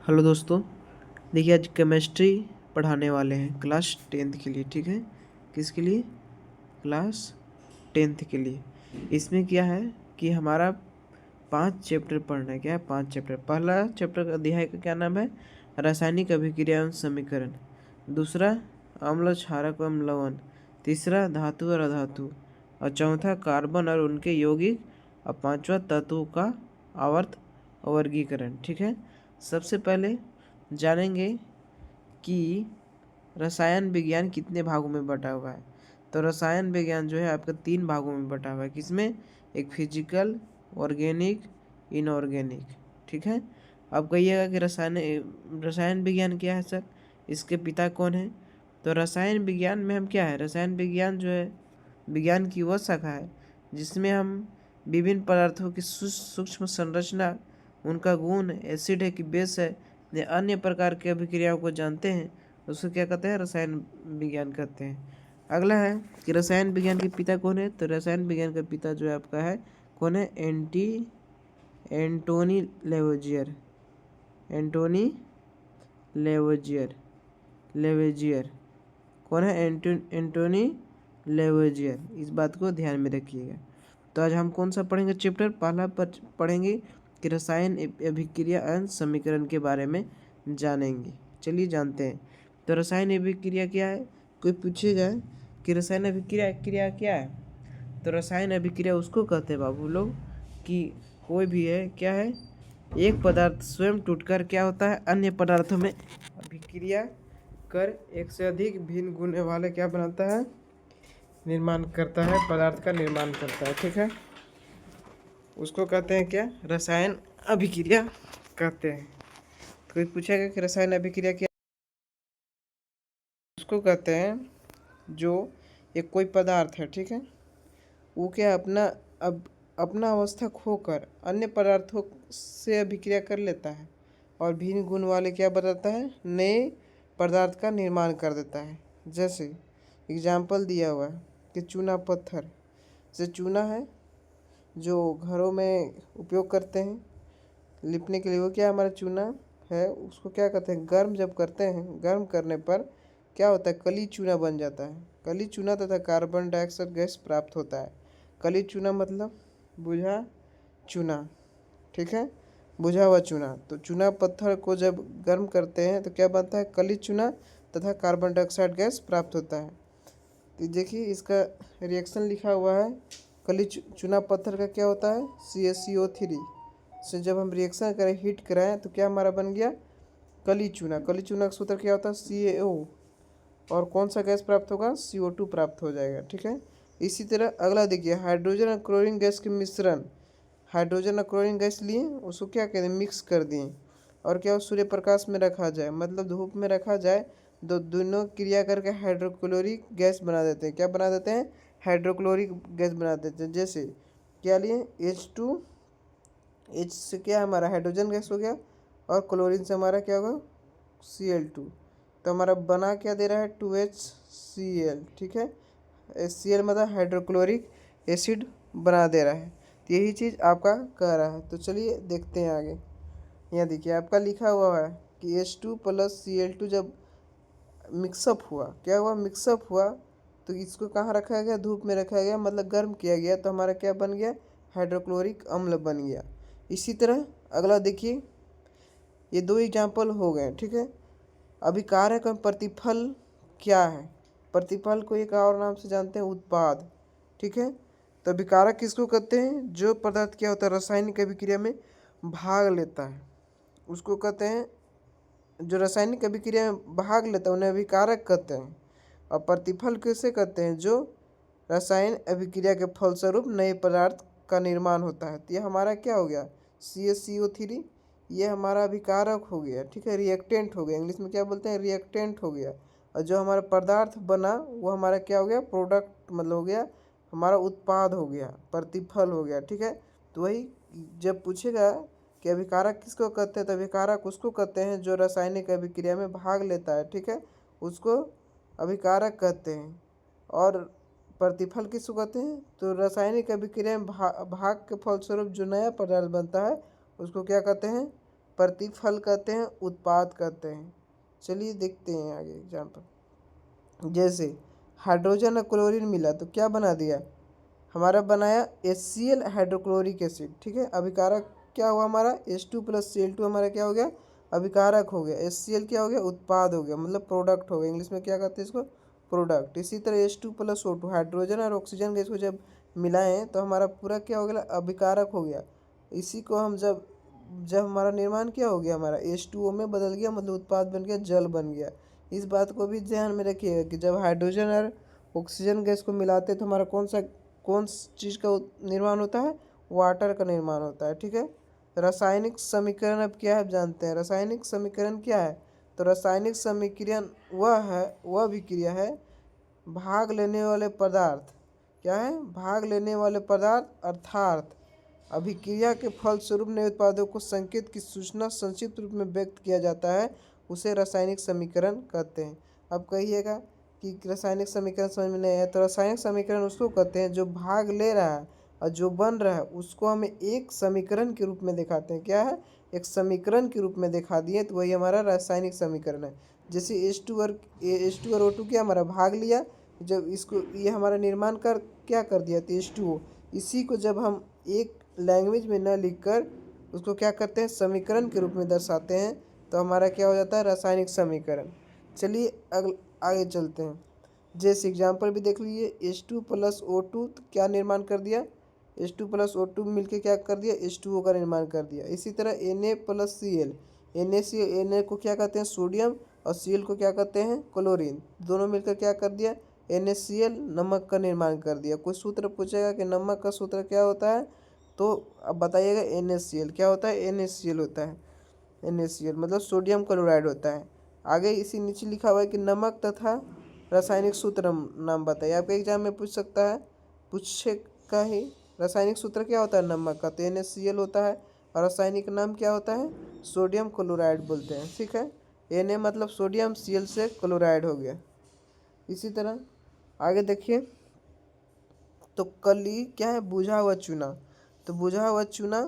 Hello दोस्तों। देखिए आज केमिस्ट्री पढ़ाने वाले हैं क्लास 10th के लिए। ठीक है, किसके लिए? क्लास 10th के लिए। इसमें क्या है कि हमारा 5 चैप्टर पढ़ना है। क्या है? 5 चैप्टर। पहला चैप्टर का अध्याय का क्या नाम है? रासायनिक अभिक्रिया एवं समीकरण। दूसरा अम्ल क्षारक एवं लवण। तीसरा धातु और अधातु। और चौथा कार्बन और उनके यौगिक। और पांचवा तत्वों का आवर्त वर्गीकरण। ठीक है, सबसे पहले जानेंगे कि रसायन विज्ञान कितने भागों में बटा हुआ है। तो रसायन विज्ञान जो है आपका 3 भागों में बटा हुआ है। किसमें? एक फिजिकल, ऑर्गेनिक, इनऑर्गेनिक। ठीक है, अब कहिएगा कि रसायन विज्ञान क्या है सर, इसके पिता कौन है? तो रसायन विज्ञान में हम क्या है, रसायन विज्ञान जो है विज्ञान की वह शाखा है जिसमें हम विभिन्न पदार्थों की सूक्ष्म संरचना, उनका गुण, एसिड है कि बेस है, या अन्य प्रकार की अभिक्रियाओं को जानते हैं, उसको क्या कहते हैं? रसायन विज्ञान कहते हैं। अगला है कि रसायन विज्ञान के पिता कौन है। तो रसायन विज्ञान का पिता जो है आपका है कौन है? एंटोनी लेवोजियर। एंटोनी लेवेजियर कौन है? एंटोनी लेवोजियर। इस बात को ध्यान में रखिएगा। तो आज हम कौन सा पढ़ेंगे चैप्टर? पहला पढ़ेंगे कि रसायन अभिक्रिया एवं समीकरण के बारे में जानेंगे। चलिए जानते हैं। तो रसायन अभिक्रिया क्या है? कोई पूछेगा कि रसायन अभिक्रिया क्रिया क्या है, तो रसायन अभिक्रिया उसको कहते हैं बाबू लोग कि कोई भी है क्या है, एक पदार्थ स्वयं टूटकर क्या होता है, अन्य पदार्थों में अभिक्रिया कर एक से अधिक भिन्न गुण वाले क्या बनाता है, निर्माण करता है, पदार्थ का निर्माण करता है। ठीक है, उसको कहते हैं क्या? रसायन अभिक्रिया कहते हैं। तो कोई पूछेगा कि रसायन अभिक्रिया क्या, उसको कहते हैं जो एक कोई पदार्थ है, ठीक है, वो क्या अब अपना अवस्था खोकर अन्य पदार्थों से अभिक्रिया कर लेता है और भिन्न गुण वाले क्या बताता है, नए पदार्थ का निर्माण कर देता है। जैसे एग्जाम्पल दिया हुआ है कि चूना पत्थर, जैसे चूना है जो घरों में उपयोग करते हैं लिपने के लिए, वो क्या हमारा चूना है, उसको क्या कहते हैं, गर्म जब करते हैं, गर्म करने पर क्या होता है, कली चूना बन जाता है। कली चूना तथा कार्बन डाइऑक्साइड गैस प्राप्त होता है। कली चूना मतलब बुझा चूना। ठीक है, बुझा हुआ चूना। तो चूना पत्थर को जब गर्म करते हैं तो क्या बनता है, कली चूना तथा कार्बन डाइऑक्साइड गैस प्राप्त होता है। तो देखिए इसका रिएक्शन लिखा हुआ है, कली चूना पत्थर का क्या होता है, CaCO3 से जब हम रिएक्शन करें, हीट कराएं, तो क्या हमारा बन गया, कली चूना। कली चूना का सूत्र क्या होता है, CaO, और कौन सा गैस प्राप्त होगा, CO2 प्राप्त हो जाएगा। ठीक है, इसी तरह अगला देखिए, हाइड्रोजन और क्लोरीन गैस के मिश्रण, हाइड्रोजन और क्लोरीन गैस लिए, उसको क्या कहते हैं, मिक्स कर दिए, और क्या सूर्य प्रकाश में रखा जाए, मतलब धूप में रखा जाए, दोनों क्रिया करके हाइड्रोक्लोरिक गैस बना देते हैं। क्या बना देते हैं, हाइड्रोक्लोरिक गैस बना देते हैं। जैसे क्या लिए, H2, H से क्या हमारा हाइड्रोजन गैस हो गया, और क्लोरीन से हमारा क्या होगा, Cl2। तो हमारा बना क्या दे रहा है, 2HCl। ठीक है, HCl मतलब हाइड्रोक्लोरिक एसिड बना दे रहा है। तो यही चीज़ आपका कह रहा है। तो चलिए देखते हैं आगे। यहाँ देखिए आपका लिखा हुआ है कि H2 + Cl2 जब मिक्सअप हुआ, क्या हुआ, मिक्सअप हुआ, तो इसको कहाँ रखा गया, धूप में रखा गया, मतलब गर्म किया गया, तो हमारा क्या बन गया, हाइड्रोक्लोरिक अम्ल बन गया। इसी तरह अगला देखिए, ये 2 एग्जाम्पल हो गए। ठीक है, अभिकारक और प्रतिफल क्या है? प्रतिफल को एक और नाम से जानते हैं, उत्पाद। ठीक है, तो अभिकारक किसको कहते हैं, जो पदार्थ क्या होता है, रासायनिक अभिक्रिया में भाग लेता है, उसको कहते हैं, जो रासायनिक अभिक्रिया में भाग लेता है उन्हें अभिकारक कहते हैं। और प्रतिफल किसे कहते हैं, जो रसायन अभिक्रिया के फलस्वरूप नए पदार्थ का निर्माण होता है। तो ये हमारा क्या हो गया, CaCO3, ये हमारा अभिकारक हो गया। ठीक है, रिएक्टेंट हो गया, इंग्लिश में क्या बोलते हैं, रिएक्टेंट हो गया। और जो हमारा पदार्थ बना वो हमारा क्या हो गया, प्रोडक्ट मतलब हो गया, हमारा उत्पाद हो गया, प्रतिफल हो गया। ठीक है, तो वही जब पूछेगा कि अभिकारक किसको कहते हैं, तो अभिकारक उसको कहते हैं जो रासायनिक अभिक्रिया में भाग लेता है। ठीक है, उसको अभिकारक कहते हैं। और प्रतिफल किसको कहते हैं, तो रासायनिक अभिक्रिया में भाग के फलस्वरूप जो नया पदार्थ बनता है उसको क्या कहते हैं, प्रतिफल कहते हैं, उत्पाद कहते हैं। चलिए देखते हैं आगे एग्जाम्पल। जैसे हाइड्रोजन और क्लोरीन मिला तो क्या बना दिया, हमारा बनाया HCl हाइड्रोक्लोरिक एसिड। ठीक है, अभिकारक क्या हुआ हमारा H2 + Cl2 हमारा क्या हो गया, अभिकारक हो गया। HCl क्या हो गया, उत्पाद हो गया, मतलब प्रोडक्ट हो गया। इंग्लिश में क्या कहते हैं इसको, प्रोडक्ट। इसी तरह H2 + O2 हाइड्रोजन और ऑक्सीजन गैस को जब मिलाएं तो हमारा पूरा क्या हो गया, अभिकारक हो गया। इसी को हम जब जब हमारा निर्माण क्या हो गया, हमारा H2O में बदल गया, मतलब उत्पाद बन गया, जल बन गया। इस बात को भी ध्यान में रखिएगा कि जब हाइड्रोजन और ऑक्सीजन गैस को मिलाते हैं तो हमारा कौन चीज़ का निर्माण होता है, वाटर का निर्माण होता है। ठीक है, रासायनिक समीकरण अब क्या है, आप जानते हैं रासायनिक समीकरण क्या है। तो रासायनिक समीकरण वह अभिक्रिया है, भाग लेने वाले पदार्थ क्या है, भाग लेने वाले पदार्थ अर्थात अभिक्रिया के फलस्वरूप नए उत्पादों को संकेत की सूचना संक्षिप्त रूप में व्यक्त किया जाता है, उसे रासायनिक समीकरण कहते हैं। अब कहिएगा कि रासायनिक समीकरण समझ में नहीं आया, तो रासायनिक समीकरण उसको कहते हैं जो भाग ले रहा है और जो बन रहा है उसको हमें एक समीकरण के रूप में दिखाते हैं। क्या है, एक समीकरण के रूप में दिखा दिए तो वही हमारा रासायनिक समीकरण है। जैसे H2 और O2 क्या हमारा भाग लिया, जब इसको ये हमारा निर्माण कर क्या कर दिया तो H2O। इसी को जब हम एक लैंग्वेज में न लिखकर उसको क्या करते हैं, समीकरण के रूप में दर्शाते हैं, तो हमारा क्या हो जाता है, रासायनिक समीकरण। चलिए आगे चलते हैं। जैसे एग्जाम्पल भी देख लीजिए, H2 + O2 तो क्या निर्माण कर दिया, H2 + O2 मिलके क्या कर दिया, H2O का निर्माण कर दिया। इसी तरह Na + Cl, Na को क्या कहते हैं, सोडियम, और Cl को क्या कहते हैं, क्लोरीन। दोनों मिलकर क्या कर दिया, NaCl, नमक का निर्माण कर दिया। कोई सूत्र पूछेगा कि नमक का सूत्र क्या होता है, तो अब बताइएगा NaCl क्या होता है, NaCl होता है। NaCl मतलब सोडियम क्लोराइड होता है। आगे इसी नीचे लिखा हुआ है कि नमक तथा रासायनिक सूत्र नाम बताइए। आपके एग्जाम में पूछ सकता है, पूछेगा ही। रासायनिक सूत्र क्या होता है नमक का, तो NaCl होता है, और रासायनिक नाम क्या होता है, सोडियम क्लोराइड बोलते हैं। ठीक है, Na मतलब सोडियम, Cl से क्लोराइड हो गया। इसी तरह आगे देखिए, तो कली क्या है, बुझा हुआ चूना। तो बुझा हुआ चूना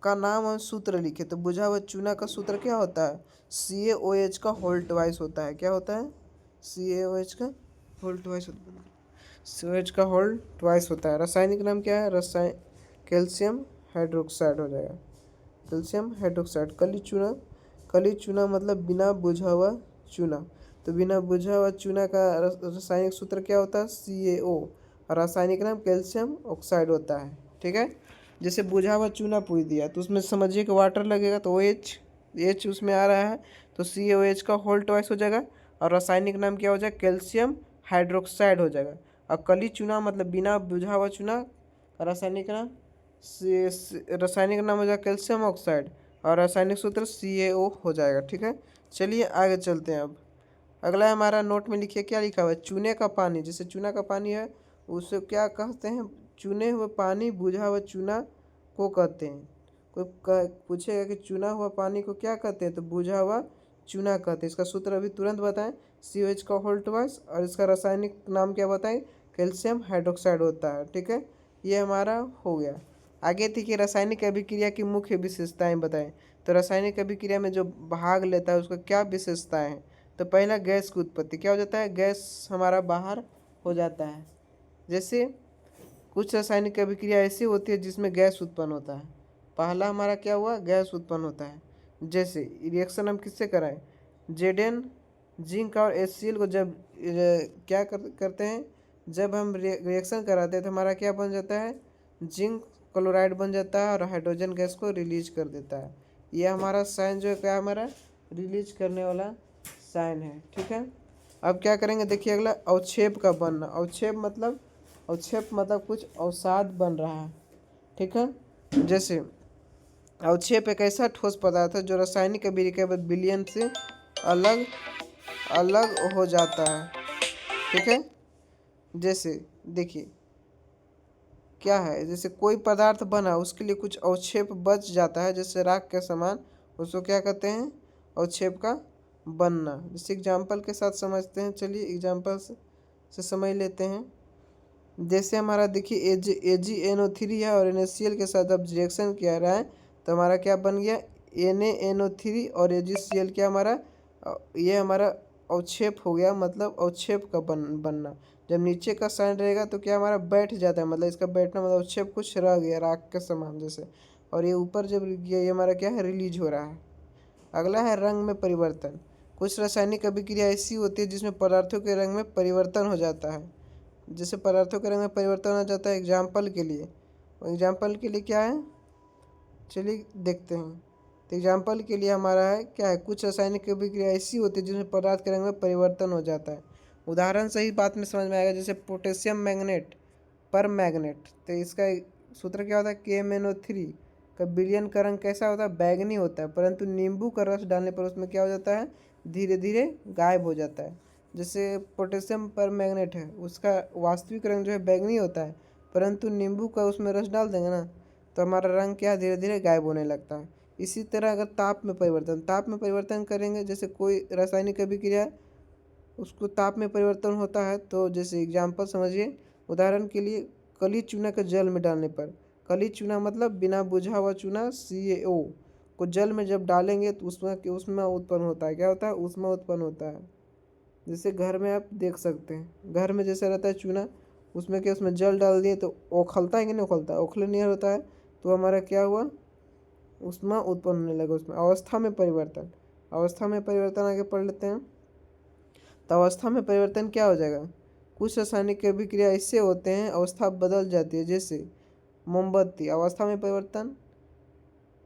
का नाम और सूत्र लिखे, तो बुझा हुआ चूना का सूत्र क्या होता है, CaOH का होल ट्वाइस होता है। क्या होता है, CaOH का होल ट्वाइस होता है, COH का होल ट्वाइस होता है। रासायनिक नाम क्या है, कैल्शियम हाइड्रोक्साइड हो जाएगा, कैल्शियम हाइड्रोक्साइड। कली चूना मतलब बिना बुझा हुआ चूना। तो बिना बुझा हुआ चूना का रासायनिक सूत्र क्या होता है, CaO, और रासायनिक नाम कैल्शियम ऑक्साइड होता है। ठीक है, जैसे बुझा हुआ चूना पूछ दिया तो उसमें समझिए कि वाटर लगेगा, तो OH उसमें आ रहा है, तो CaOH का होल ट्वाइस हो जाएगा, और रासायनिक नाम क्या हो जाएगा, कैल्शियम हाइड्रोक्साइड हो जाएगा। और कली चूना मतलब बिना बुझा हुआ चूना, रासायनिक नाम रासायनिक नाम हो जाएगा कैल्शियम ऑक्साइड, और रासायनिक सूत्र CaO हो जाएगा। ठीक है, चलिए आगे चलते हैं। अब अगला हमारा नोट में लिखिए, क्या लिखा हुआ है, चूने का पानी। जैसे चूना का पानी है उसे क्या कहते हैं, चुने हुए पानी, बुझा हुआ चूना को कहते हैं। कोई पूछेगा कि चुना हुआ पानी को क्या कहते हैं, तो बुझा हुआ चूना कहते हैं। इसका सूत्र अभी तुरंत बताएं, COH का होल ट्वाइस, और इसका रासायनिक नाम क्या बताएं, कैल्शियम हाइड्रोक्साइड होता है। ठीक है, ये हमारा हो गया। आगे थी कि रासायनिक अभिक्रिया की मुख्य विशेषताएं बताएं। तो रासायनिक अभिक्रिया में जो भाग लेता है उसका क्या विशेषताएं हैं। तो पहला, गैस की उत्पत्ति। क्या हो जाता है, गैस हमारा बाहर हो जाता है। जैसे कुछ रासायनिक अभिक्रिया ऐसी होती है जिसमें गैस उत्पन्न होता है। पहला हमारा क्या हुआ, गैस उत्पन्न होता है। जैसे रिएक्शन हम किससे कराएं, Zn जिंक और HCl को जब क्या करते हैं, जब हम रिएक्शन कराते हैं तो हमारा क्या बन जाता है, जिंक क्लोराइड बन जाता है, और हाइड्रोजन गैस को रिलीज कर देता है। ये हमारा साइन जो है क्या, हमारा रिलीज करने वाला साइन है। ठीक है, अब क्या करेंगे, देखिए अगला, अवक्षेप का बनना। अवक्षेप मतलब कुछ अवसाद बन रहा है। ठीक है, जैसे अवक्षेप एक ऐसा ठोस पदार्थ है जो रासायनिक अभिक्रिया के बाद विलयन से अलग अलग हो जाता है। ठीक है, जैसे देखिए क्या है, जैसे कोई पदार्थ बना उसके लिए कुछ अवक्षेप बच जाता है, जैसे राख के समान, उसको क्या कहते हैं, अवक्षेप का बनना। जैसे एग्जाम्पल के साथ समझते हैं, चलिए एग्जाम्पल से समझ लेते हैं। जैसे हमारा देखिए AgNO3 है और NaCl के साथ अब रिएक्शन किया रहा है, तो हमारा क्या बन गया, NaNO3 और AgCl क्या हमारा ये हमारा अवक्षेप हो गया, मतलब अवक्षेप का बनना। जब नीचे का साइन रहेगा तो क्या हमारा बैठ जाता है, मतलब इसका बैठना मतलब अवक्षेप कुछ रह गया राख के समान जैसे। और ये ऊपर जब ये हमारा क्या है, रिलीज हो रहा है। अगला है रंग में परिवर्तन। कुछ रासायनिक अभिक्रिया ऐसी होती है जिसमें पदार्थों के रंग में परिवर्तन हो जाता है। जैसे पदार्थों के रंग में परिवर्तन हो जाता है, एग्जाम्पल के लिए क्या है, चलिए देखते हैं। तो एग्जाम्पल के लिए हमारा है क्या है, कुछ रासायनिक अभिक्रिया ऐसी होती है जिसमें पदार्थ के रंग में परिवर्तन हो जाता है। उदाहरण से ही बात में समझ में आएगा, जैसे पोटेशियम मैग्नेट पर मैग्नेट। तो इसका सूत्र क्या होता है, KMnO3 का विलयन का रंग कैसा होता है, बैंगनी होता है, परंतु नींबू का रस डालने पर उसमें क्या हो जाता है, धीरे धीरे गायब हो जाता है। जैसे पोटेशियम पर मैग्नेट है, उसका वास्तविक रंग जो है बैंगनी होता है, परंतु नींबू का उसमें रस डाल देंगे ना तो हमारा रंग क्या धीरे धीरे गायब होने लगता है। इसी तरह अगर ताप में परिवर्तन करेंगे, जैसे कोई रासायनिक अभिक्रिया उसको ताप में परिवर्तन होता है, तो जैसे एग्जाम्पल समझिए, उदाहरण के लिए कली चूना के जल में डालने पर, कली चूना मतलब बिना बुझा हुआ चूना CaO को जल में जब डालेंगे तो उसमें उत्पन्न होता है, क्या होता है, उसमें उत्पन्न होता है। जैसे घर में आप देख सकते हैं, घर में जैसा रहता है चूना, उसमें क्या, उसमें जल डाल दिए तो उखलता है कि नहीं उखलता है, उखले नहीं होता है, तो हमारा क्या हुआ, उसमें उत्पन्न होने लगा। उसमें अवस्था में परिवर्तन आगे पढ़ लेते हैं। तो अवस्था में परिवर्तन क्या हो जाएगा, कुछ रासायनिक अभिक्रिया ऐसे होते हैं अवस्था बदल जाती है। जैसे मोमबत्ती, अवस्था में परिवर्तन,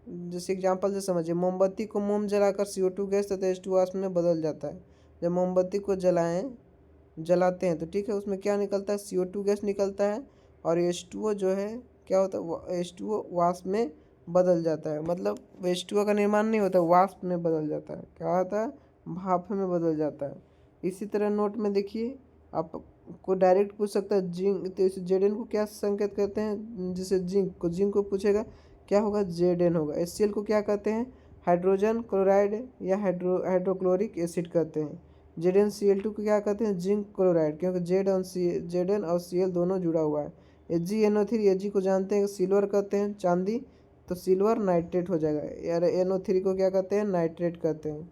जैसे एग्जाम्पल से समझिए, मोमबत्ती को मोम जलाकर CO2 गैस तथा H2 वाष्प में बदल जाता है। जब मोमबत्ती को जलाते हैं तो ठीक है, उसमें क्या निकलता है, CO2 गैस निकलता है, और H2O जो है क्या होता है, H2O वाष्प में बदल जाता है। मतलब H2O का निर्माण नहीं होता, वाष्प में बदल जाता है, क्या होता है, भाप में बदल जाता है। इसी तरह नोट में देखिए, आपको डायरेक्ट पूछ सकता है जिंक, तो इस Zn को क्या संकेत करते हैं, जैसे जिंक को पूछेगा क्या होगा, Zn होगा। HCl को क्या कहते हैं, हाइड्रोजन क्लोराइड या हाइड्रोक्लोरिक एसिड कहते हैं। ZnCl2 को क्या कहते हैं, जिंक क्लोराइड, क्योंकि Zn और Cl दोनों जुड़ा हुआ है। AgNO3, Ag को जानते हैं सिल्वर कहते हैं, चांदी, तो सिल्वर नाइट्रेट हो जाएगा। यार NO3 को क्या कहते हैं, नाइट्रेट कहते हैं।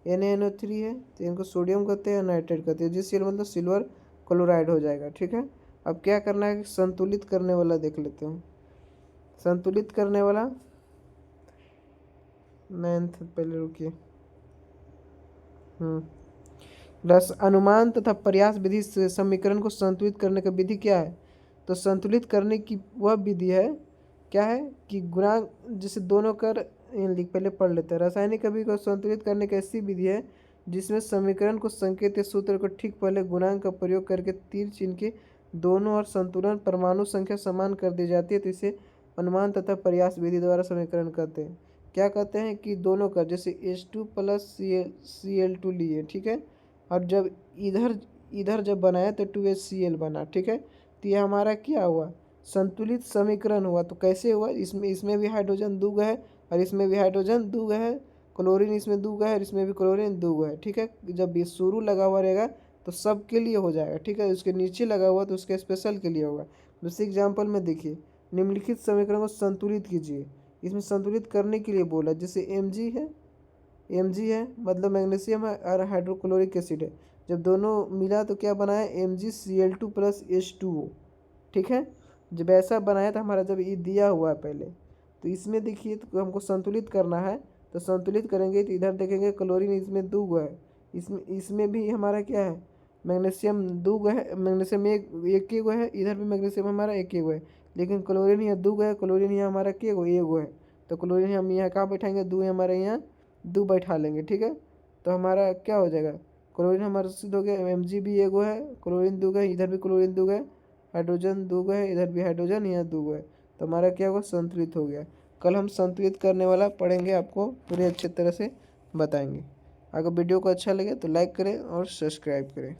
NaNO3 है तो इनको सोडियम कहते हैं, नाइट्रेट कहते हैं। AgCl मतलब सिल्वर क्लोराइड हो जाएगा, ठीक है। अब क्या करना है, संतुलित करने वाला देख लेते हैं। संतुलित करने वाला पहले रुकिए, रस अनुमान तथा प्रयास विधि से समीकरण को संतुलित करने का विधि क्या है, तो संतुलित करने की वह विधि है क्या है कि गुणांक, जैसे दोनों कर पहले पढ़ लेते हैं। रासायनिक अभिक्रिया को संतुलित करने की ऐसी विधि है जिसमें समीकरण को संकेत या सूत्र को ठीक पहले गुणांक का प्रयोग करके तीर चिन्ह के दोनों और संतुलन परमाणु संख्या समान कर दी जाती है, तो इसे अनुमान तथा प्रयास विधि द्वारा समीकरण कहते हैं। क्या कहते हैं कि दोनों का, जैसे H2 + Cl2 लिए, ठीक है, और जब इधर जब बनाया तो 2HCl बना, ठीक है। तो ये हमारा क्या हुआ, संतुलित समीकरण हुआ। तो कैसे हुआ, इसमें भी हाइड्रोजन 2 है और इसमें भी हाइड्रोजन 2 है, क्लोरीन इसमें 2 है और इसमें भी क्लोरीन 2 है, ठीक है। जब ये शुरू लगा हुआ रहेगा तो सब के लिए हो जाएगा, ठीक है। उसके नीचे लगा हुआ तो उसके स्पेशल के लिए होगा। दूसरे एग्जाम्पल में देखिए, निम्नलिखित समीकरण को संतुलित कीजिए। इसमें संतुलित करने के लिए बोला, जैसे Mg है मतलब मैग्नीशियम है और हाइड्रोक्लोरिक एसिड है, जब दोनों मिला तो क्या बनाया, MgCl2 + H2O, ठीक है। जब ऐसा बनाया था हमारा, जब ये दिया हुआ है पहले, तो इसमें देखिए तो हमको संतुलित करना है, तो संतुलित करेंगे तो इधर देखेंगे क्लोरीन इसमें 2 है, इसमें भी हमारा क्या है, मैग्नीशियम 2 है, मैग्नीशियम एक है, इधर भी मैग्नीशियम हमारा एक है, लेकिन क्लोरीन यहाँ 2 है, क्लोरीन यहाँ हमारा एक है, तो क्लोरीन हम यहाँ कहाँ बैठाएंगे, 2 हमारे यहाँ 2 बैठा लेंगे, ठीक है। तो हमारा क्या हो जाएगा, क्लोरीन हमारा सिद्ध हो गया, Mg भी एक है, क्लोरीन 2 है, इधर भी क्लोरीन 2 है, हाइड्रोजन 2 है, इधर भी हाइड्रोजन, यहाँ 2 है, तो हमारा क्या होगा, संतुलित हो गया। कल हम संतुलित करने वाला पढ़ेंगे, आपको पूरे अच्छे तरह से बताएंगे। अगर वीडियो को अच्छा लगे तो लाइक करें और सब्सक्राइब करें।